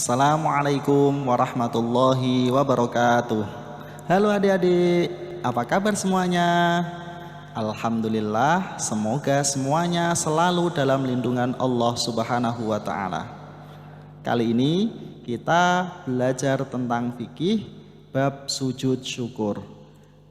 Assalamualaikum warahmatullahi wabarakatuh. Halo adik-adik, apa kabar semuanya? Alhamdulillah, semoga semuanya selalu dalam lindungan Allah Subhanahu wa Ta'ala. Kali ini kita belajar tentang fikih bab sujud syukur.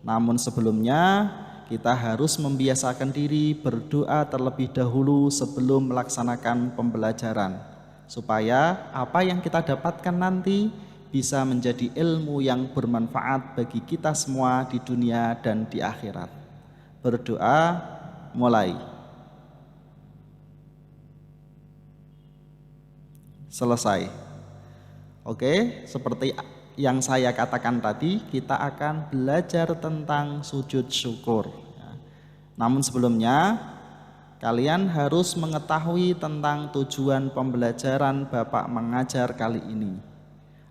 Namun sebelumnya kita harus membiasakan diri berdoa terlebih dahulu sebelum melaksanakan pembelajaran, supaya apa yang kita dapatkan nanti bisa menjadi ilmu yang bermanfaat bagi kita semua di dunia dan di akhirat. Berdoa mulai. Selesai. Oke, seperti yang saya katakan tadi, kita akan belajar tentang sujud syukur. Namun sebelumnya kalian harus mengetahui tentang tujuan pembelajaran Bapak mengajar kali ini.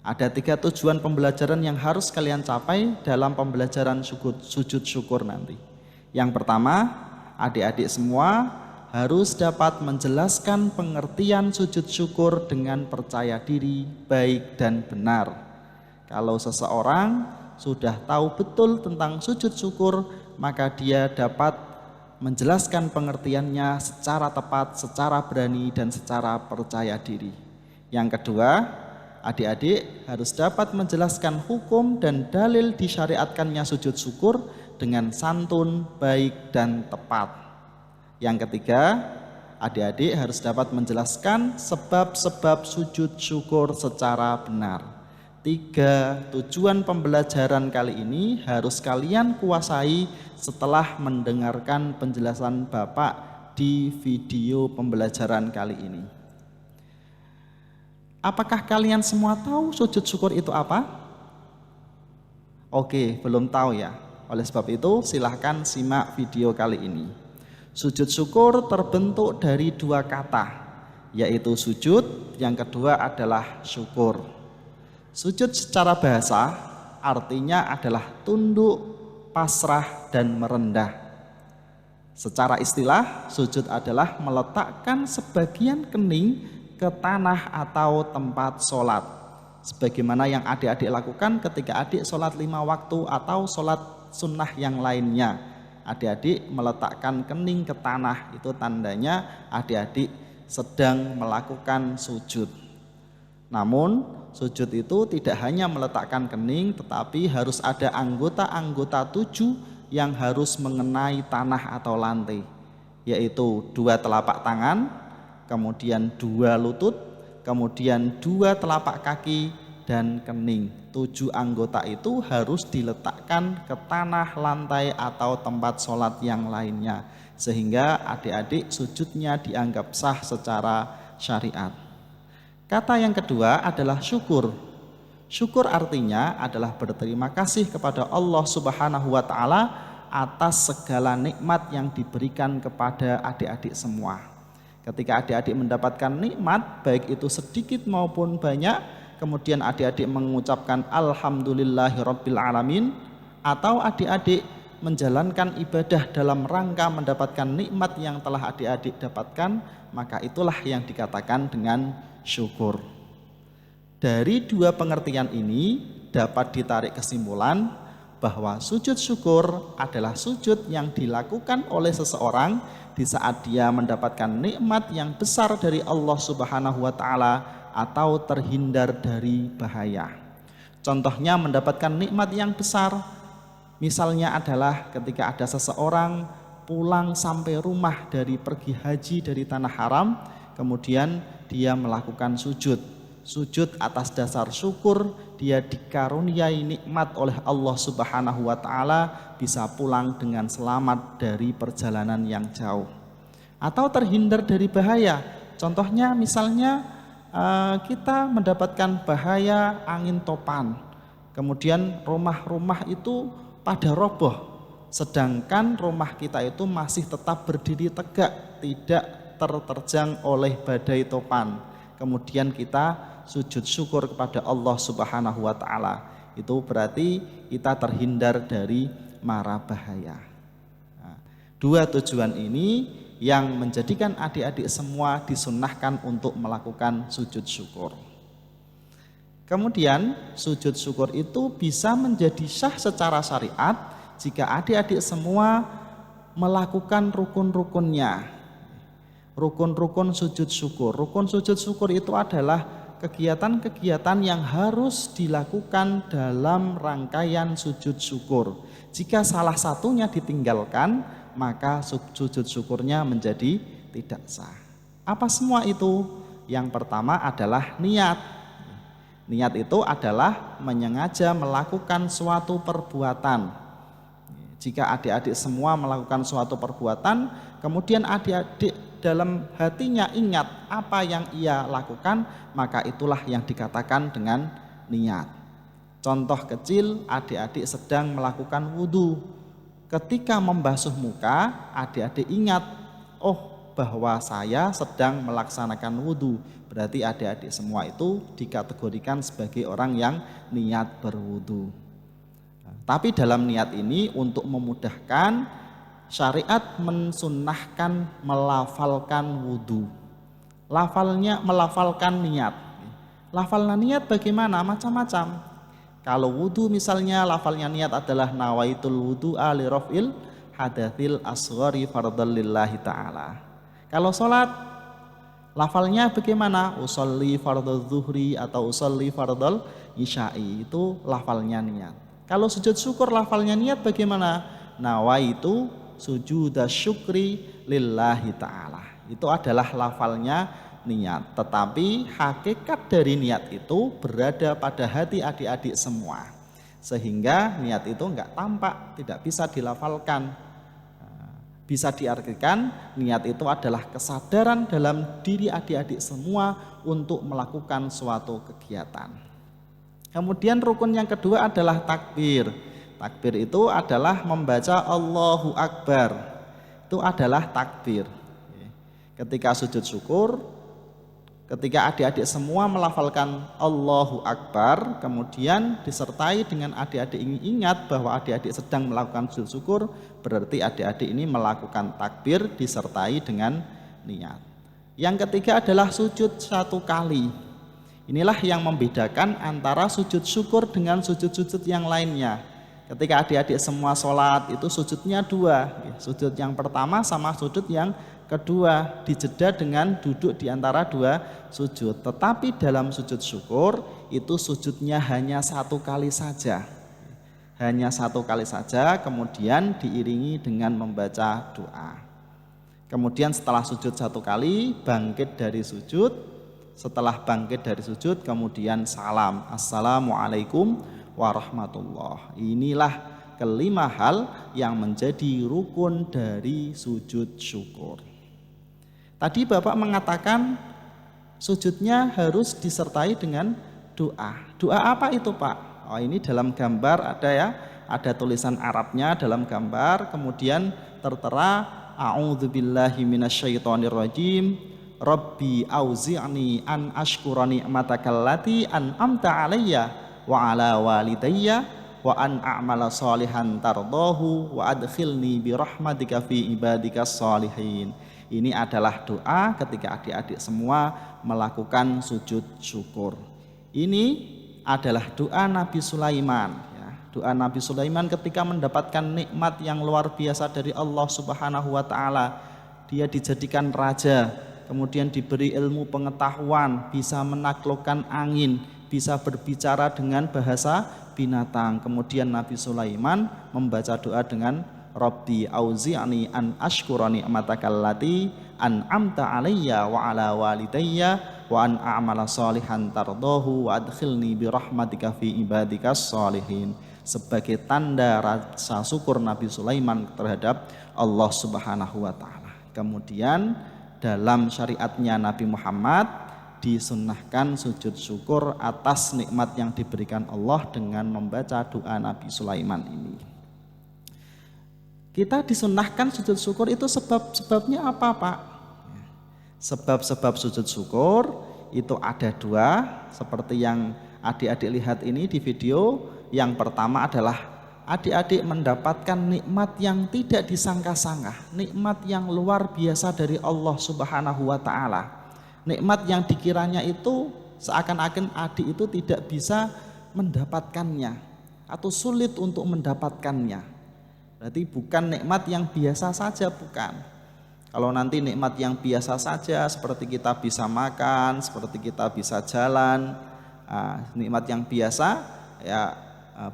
Ada 3 tujuan pembelajaran yang harus kalian capai dalam pembelajaran sujud syukur nanti. Yang pertama, adik-adik semua harus dapat menjelaskan pengertian sujud syukur dengan percaya diri, baik dan benar. Kalau seseorang sudah tahu betul tentang sujud syukur, maka dia dapat menjelaskan pengertiannya secara tepat, secara berani, dan secara percaya diri. Yang kedua, adik-adik harus dapat menjelaskan hukum dan dalil disyariatkannya sujud syukur dengan santun, baik, dan tepat. Yang ketiga, adik-adik harus dapat menjelaskan sebab-sebab sujud syukur secara benar. 3 tujuan pembelajaran kali ini harus kalian kuasai setelah mendengarkan penjelasan Bapak di video pembelajaran kali ini. Apakah kalian semua tahu sujud syukur itu apa? Oke, belum tahu ya. Oleh sebab itu silahkan simak video kali ini. Sujud syukur terbentuk dari 2 kata, yaitu sujud, yang kedua adalah syukur. Sujud secara bahasa artinya adalah tunduk, pasrah, dan merendah. Secara istilah, sujud adalah meletakkan sebagian kening ke tanah atau tempat sholat, sebagaimana yang adik-adik lakukan ketika adik sholat 5 waktu atau sholat sunnah yang lainnya. Adik-adik meletakkan kening ke tanah, itu tandanya adik-adik sedang melakukan sujud. Namun sujud itu tidak hanya meletakkan kening, tetapi harus ada anggota-anggota 7 yang harus mengenai tanah atau lantai, yaitu 2 telapak tangan, kemudian 2 lutut, kemudian 2 telapak kaki, dan kening. 7 anggota itu harus diletakkan ke tanah, lantai, atau tempat sholat yang lainnya, sehingga adik-adik sujudnya dianggap sah secara syariat. Kata yang kedua adalah syukur. Syukur artinya adalah berterima kasih kepada Allah Subhanahu wa Ta'ala atas segala nikmat yang diberikan kepada adik-adik semua. Ketika adik-adik mendapatkan nikmat, baik itu sedikit maupun banyak, kemudian adik-adik mengucapkan Alhamdulillahirabbil alamin, atau adik-adik menjalankan ibadah dalam rangka mendapatkan nikmat yang telah adik-adik dapatkan, maka itulah yang dikatakan dengan syukur. Dari 2 pengertian ini dapat ditarik kesimpulan bahwa sujud syukur adalah sujud yang dilakukan oleh seseorang di saat dia mendapatkan nikmat yang besar dari Allah Subhanahu wa Ta'ala atau terhindar dari bahaya. Contohnya mendapatkan nikmat yang besar misalnya adalah ketika ada seseorang pulang sampai rumah dari pergi haji dari tanah haram, kemudian dia melakukan sujud atas dasar syukur dia dikaruniai nikmat oleh Allah Subhanahu wa Ta'ala, bisa pulang dengan selamat dari perjalanan yang jauh atau terhindar dari bahaya. Contohnya misalnya kita mendapatkan bahaya angin topan, kemudian rumah-rumah itu pada roboh, sedangkan rumah kita itu masih tetap berdiri tegak, tidak terterjang oleh badai topan. Kemudian kita sujud syukur kepada Allah Subhanahu wa Ta'ala. Itu berarti kita terhindar dari mara bahaya. 2 tujuan ini yang menjadikan adik-adik semua disunnahkan untuk melakukan sujud syukur. Kemudian sujud syukur itu bisa menjadi sah secara syariat jika adik-adik semua melakukan rukun-rukunnya. Rukun-rukun sujud syukur. Rukun sujud syukur itu adalah kegiatan-kegiatan yang harus dilakukan dalam rangkaian sujud syukur. Jika salah satunya ditinggalkan, maka sujud syukurnya menjadi tidak sah. Apa semua itu? Yang pertama adalah niat. Niat itu adalah menyengaja melakukan suatu perbuatan. Jika adik-adik semua melakukan suatu perbuatan, kemudian adik-adik dalam hatinya ingat apa yang ia lakukan, maka itulah yang dikatakan dengan niat. Contoh kecil, adik-adik sedang melakukan wudhu. Ketika membasuh muka, adik-adik ingat, oh bahwa saya sedang melaksanakan wudhu. Berarti adik-adik semua itu dikategorikan sebagai orang yang niat berwudhu. Tapi dalam niat ini untuk memudahkan, syariat mensunnahkan melafalkan wudhu. Melafalkan niat. Lafalnya niat bagaimana? Macam-macam. Kalau wudhu misalnya lafalnya niat adalah nawaitul wudhu'a li raf'il hadatsil asghari fardhan lillahi ta'ala. Kalau sholat lafalnya bagaimana? Usolli fardhu zuhri atau usolli fardhu isya'i, itu lafalnya niat. Kalau sujud syukur lafalnya niat bagaimana? Nawaitu sujuda syukri lillahi ta'ala. Itu adalah lafalnya niat. Tetapi hakikat dari niat itu berada pada hati adik-adik semua. Sehingga niat itu enggak tampak, tidak bisa dilafalkan. Bisa diartikan niat itu adalah kesadaran dalam diri adik-adik semua untuk melakukan suatu kegiatan. Kemudian rukun yang kedua adalah takbir. Takbir itu adalah membaca Allahu Akbar. Itu adalah takbir. Ketika sujud syukur, ketika adik-adik semua melafalkan Allahu Akbar, kemudian disertai dengan adik-adik ini ingat bahwa adik-adik sedang melakukan sujud syukur, berarti adik-adik ini melakukan takbir disertai dengan niat. Yang ketiga adalah sujud satu kali. Inilah yang membedakan antara sujud syukur dengan sujud-sujud yang lainnya. Ketika adik-adik semua sholat itu sujudnya dua, sujud yang pertama sama sujud yang kedua, dijeda dengan duduk di antara dua sujud. Tetapi dalam sujud syukur itu sujudnya hanya satu kali saja. Hanya satu kali saja, kemudian diiringi dengan membaca doa. Kemudian setelah sujud satu kali, bangkit dari sujud. Setelah bangkit dari sujud, kemudian salam. Assalamualaikum warahmatullah. Inilah kelima hal yang menjadi rukun dari sujud syukur. Tadi Bapak mengatakan sujudnya harus disertai dengan doa. Doa apa itu Pak? Oh, ini dalam gambar ada ya, ada tulisan Arabnya dalam gambar, kemudian tertera a'udzubillahi minasyaitonirrajim. Rabbi auzi'ni an ashkura ni'matakallati an'amta alayya wa ala walidayya wa an a'mala salihan tardahu wa adkhilni bi rahmatika fi ibadikas salihin. Ini adalah doa ketika adik-adik semua melakukan sujud syukur. Ini adalah doa Nabi Sulaiman ya. Doa Nabi Sulaiman ketika mendapatkan nikmat yang luar biasa dari Allah Subhanahu wa taala. Dia dijadikan raja, kemudian diberi ilmu pengetahuan, bisa menaklukkan angin, bisa berbicara dengan bahasa binatang. Kemudian Nabi Sulaiman membaca doa dengan Rabbi auzi'ni an ashkura ni'matakallati an'amta alayya wa ala walidayya wa an a'mala salihan tardahu wa adkhilni bi rahmatika fi ibadikas salihin. Sebagai tanda rasa syukur Nabi Sulaiman terhadap Allah Subhanahu wa taala. Kemudian dalam syariatnya Nabi Muhammad disunnahkan sujud syukur atas nikmat yang diberikan Allah dengan membaca doa Nabi Sulaiman ini. Kita disunnahkan sujud syukur itu sebabnya apa Pak? Sebab-sebab sujud syukur itu ada dua, seperti yang adik-adik lihat ini di video. Yang pertama adalah adik-adik mendapatkan nikmat yang tidak disangka-sangka, nikmat yang luar biasa dari Allah Subhanahu wa taala. Nikmat yang dikiranya itu seakan-akan adik itu tidak bisa mendapatkannya atau sulit untuk mendapatkannya. Berarti bukan nikmat yang biasa saja, bukan. Kalau nanti nikmat yang biasa saja seperti kita bisa makan, seperti kita bisa jalan, nikmat yang biasa ya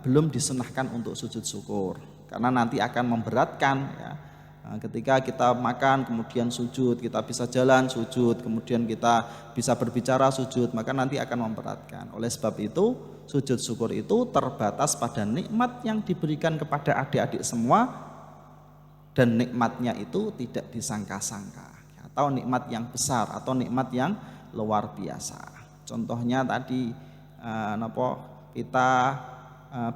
belum disunahkan untuk sujud syukur, karena nanti akan memberatkan ya. Ketika kita makan kemudian sujud, kita bisa jalan sujud, kemudian kita bisa berbicara sujud, maka nanti akan memberatkan. Oleh sebab itu sujud syukur itu terbatas pada nikmat yang diberikan kepada adik-adik semua, dan nikmatnya itu tidak disangka-sangka, atau nikmat yang besar atau nikmat yang luar biasa. Contohnya tadi kita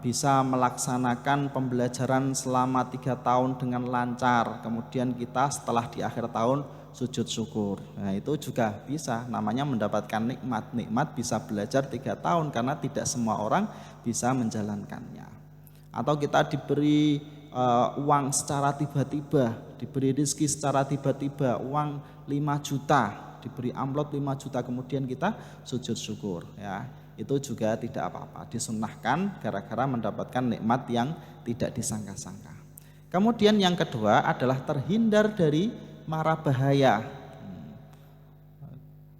bisa melaksanakan pembelajaran selama 3 tahun dengan lancar, kemudian kita setelah di akhir tahun sujud syukur. Nah, itu juga bisa namanya mendapatkan nikmat bisa belajar 3 tahun, karena tidak semua orang bisa menjalankannya. Atau kita diberi uang secara tiba-tiba, diberi rezeki secara tiba-tiba, uang 5 juta, diberi amplop 5 juta, kemudian kita sujud syukur ya. Itu juga tidak apa-apa, disunnahkan gara-gara mendapatkan nikmat yang tidak disangka-sangka. Kemudian yang kedua adalah terhindar dari mara bahaya.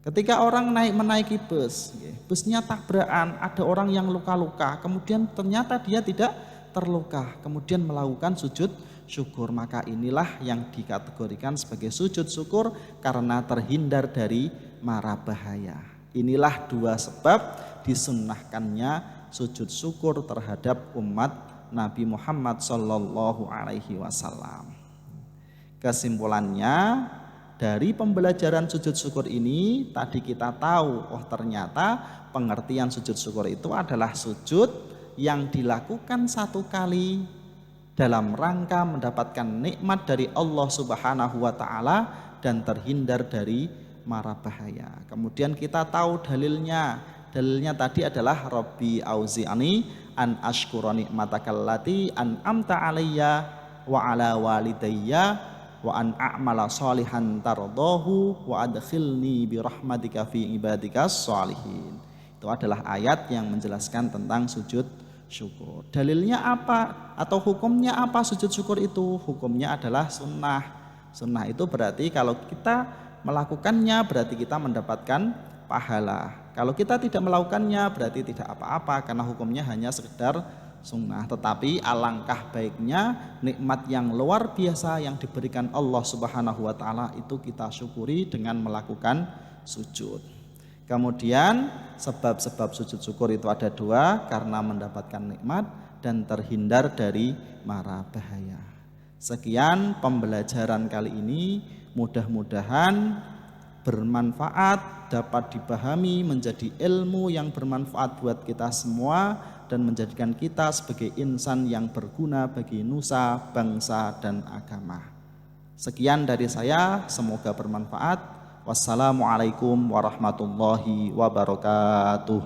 Ketika orang menaiki bus, busnya tabrakan, ada orang yang luka-luka, kemudian ternyata dia tidak terluka, kemudian melakukan sujud syukur, maka inilah yang dikategorikan sebagai sujud syukur karena terhindar dari mara bahaya. Inilah 2 sebab disunnahkannya sujud syukur terhadap umat Nabi Muhammad Sallallahu Alaihi Wasallam. Kesimpulannya, dari pembelajaran sujud syukur ini tadi kita tahu, ternyata pengertian sujud syukur itu adalah sujud yang dilakukan 1 kali dalam rangka mendapatkan nikmat dari Allah Subhanahu wa taala dan terhindar dari mara bahaya. Kemudian kita tahu dalilnya tadi adalah Rabbi auzi'ani an ashkura nikmatakallati an'amta alayya wa ala walidayya wa an a'mala sholihan tardahu wa adkhilni bi rahmatika fi ibadikas sholihin. Itu adalah ayat yang menjelaskan tentang sujud syukur. Dalilnya apa atau hukumnya apa sujud syukur itu? Hukumnya adalah sunnah. Sunnah itu berarti kalau kita melakukannya berarti kita mendapatkan pahala. Kalau kita tidak melakukannya berarti tidak apa-apa, karena hukumnya hanya sekedar sunnah. Tetapi alangkah baiknya nikmat yang luar biasa yang diberikan Allah Subhanahu wa taala itu kita syukuri dengan melakukan sujud. Kemudian sebab-sebab sujud syukur itu ada 2, karena mendapatkan nikmat dan terhindar dari mara bahaya. Sekian pembelajaran kali ini, mudah-mudahan bermanfaat, dapat dipahami, menjadi ilmu yang bermanfaat buat kita semua dan menjadikan kita sebagai insan yang berguna bagi nusa, bangsa, dan agama. Sekian dari saya, semoga bermanfaat. Wassalamualaikum warahmatullahi wabarakatuh.